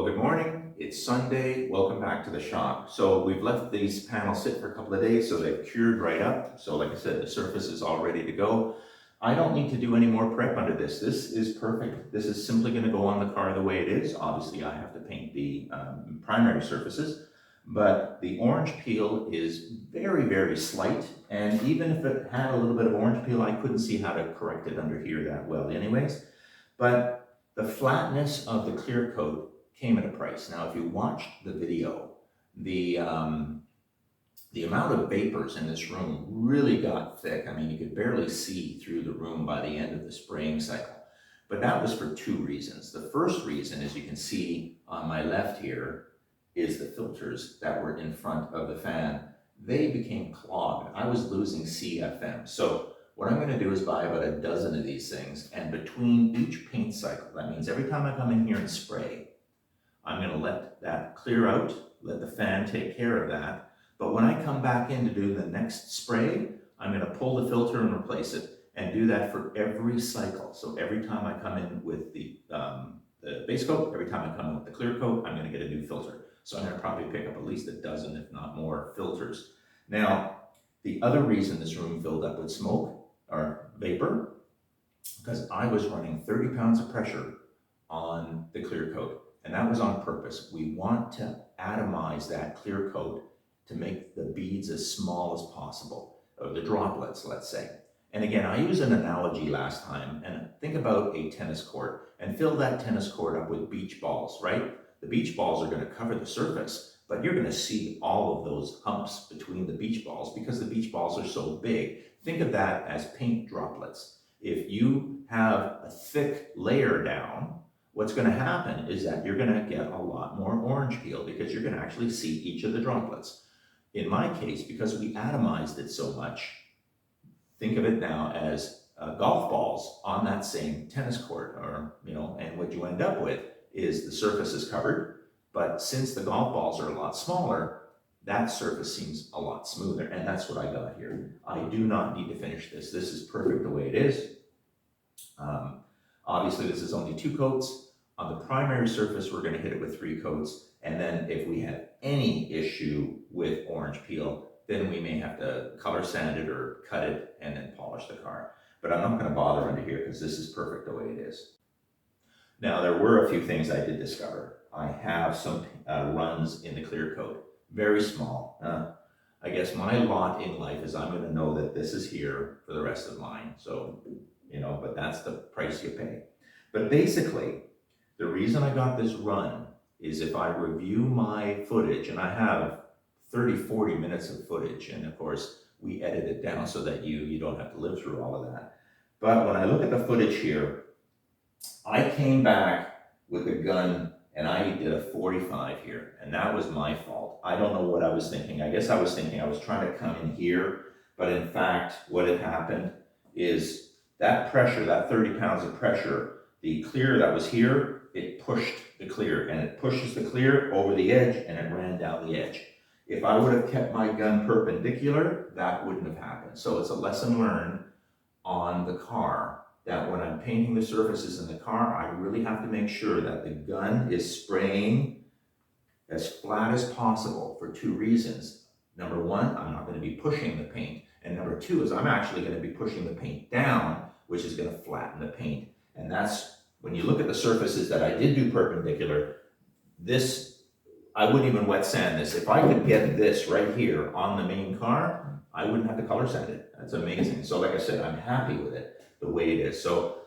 Well, good morning. It's Sunday. Welcome back to the shop. So we've left these panels sit for a couple of days, so they've cured right up. So like I said, the surface is all ready to go. I don't need to do any more prep under this. This is perfect. This is simply going to go on the car the way it is. Obviously, I have to paint the primary surfaces, but the orange peel is very, very slight. And even if it had a little bit of orange peel, I couldn't see how to correct it under here that well anyways. But the flatness of the clear coat came at a price. Now, if you watched the video, the amount of vapors in this room really got thick. I mean, you could barely see through the room by the end of the spraying cycle. But that was for two reasons. The first reason, as you can see on my left here, is the filters that were in front of the fan. They became clogged. I was losing CFM. So what I'm going to do is buy about a dozen of these things, and between each paint cycle, that means every time I come in here and spray, I'm going to let that clear out, let the fan take care of that. But when I come back in to do the next spray, I'm going to pull the filter and replace it, and do that for every cycle. So every time I come in with the base coat, every time I come in with the clear coat, I'm going to get a new filter. So I'm going to probably pick up at least a dozen, if not more, filters. Now, the other reason this room filled up with smoke or vapor, because I was running 30 pounds of pressure on the clear coat. And that was on purpose. We want to atomize that clear coat to make the beads as small as possible, or the droplets, let's say. And again, I used an analogy last time, and think about a tennis court and fill that tennis court up with beach balls, right? The beach balls are going to cover the surface, but you're going to see all of those humps between the beach balls because the beach balls are so big. Think of that as paint droplets. If you have a thick layer down, what's going to happen is that you're going to get a lot more orange peel because you're going to actually see each of the droplets. In my case, because we atomized it so much, think of it now as golf balls on that same tennis court, or, and what you end up with is the surface is covered, but since the golf balls are a lot smaller, that surface seems a lot smoother, and that's what I got here. I do not need to finish this. This is perfect the way it is. Obviously, this is only 2 coats. On the primary surface, we're going to hit it with 3 coats. And then if we have any issue with orange peel, then we may have to color sand it or cut it and then polish the car. But I'm not going to bother under here because this is perfect the way it is. Now, there were a few things I did discover. I have some runs in the clear coat, very small. I guess my lot in life is I'm going to know that this is here for the rest of mine. So, but that's the price you pay. But basically, the reason I got this run is if I review my footage, and I have 30-40 minutes of footage, and of course we edit it down so that you don't have to live through all of that. But when I look at the footage here, I came back with a gun and I did a 45 here, and that was my fault. I don't know what I was thinking. I guess I was thinking I was trying to come in here, but in fact what had happened is that pressure, that 30 pounds of pressure, the clear that was here, it pushed the clear, and it pushes the clear over the edge, and it ran down the edge. If I would have kept my gun perpendicular, that wouldn't have happened. So it's a lesson learned on the car that when I'm painting the surfaces in the car, I really have to make sure that the gun is spraying as flat as possible for 2 reasons. Number 1, I'm not going to be pushing the paint. And number 2 is I'm actually going to be pushing the paint down, which is going to flatten the paint. And that's, when you look at the surfaces that I did do perpendicular, this, I wouldn't even wet sand this. If I could get this right here on the main car, I wouldn't have to color sand it. That's amazing. So like I said, I'm happy with it the way it is. So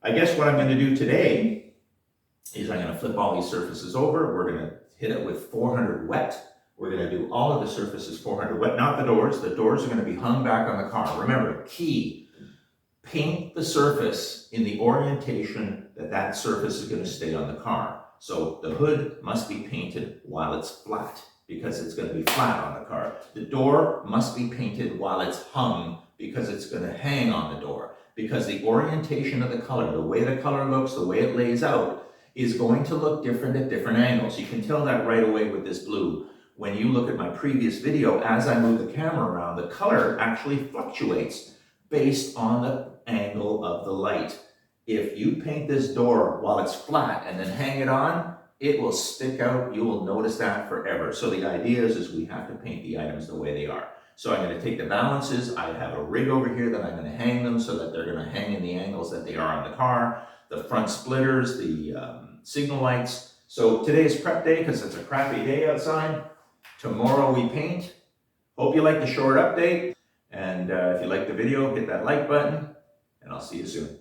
I guess what I'm going to do today is I'm going to flip all these surfaces over. We're going to hit it with 400 wet. We're going to do all of the surfaces 400 wet, not the doors. The doors are going to be hung back on the car. Remember, key, paint the surface in the orientation that surface is going to stay on the car. So the hood must be painted while it's flat because it's going to be flat on the car. The door must be painted while it's hung because it's going to hang on the door. Because the orientation of the color, the way the color looks, the way it lays out, is going to look different at different angles. You can tell that right away with this blue. When you look at my previous video, as I move the camera around, the color actually fluctuates based on the angle of the light. If you paint this door while it's flat and then hang it on, it will stick out. You will notice that forever. So the idea is we have to paint the items the way they are. So I'm going to take the balances. I have a rig over here that I'm going to hang them so that they're going to hang in the angles that they are on the car. The front splitters, the signal lights. So today is prep day because it's a crappy day outside. Tomorrow we paint. Hope you like the short update. And if you like the video, hit that like button, and I'll see you soon.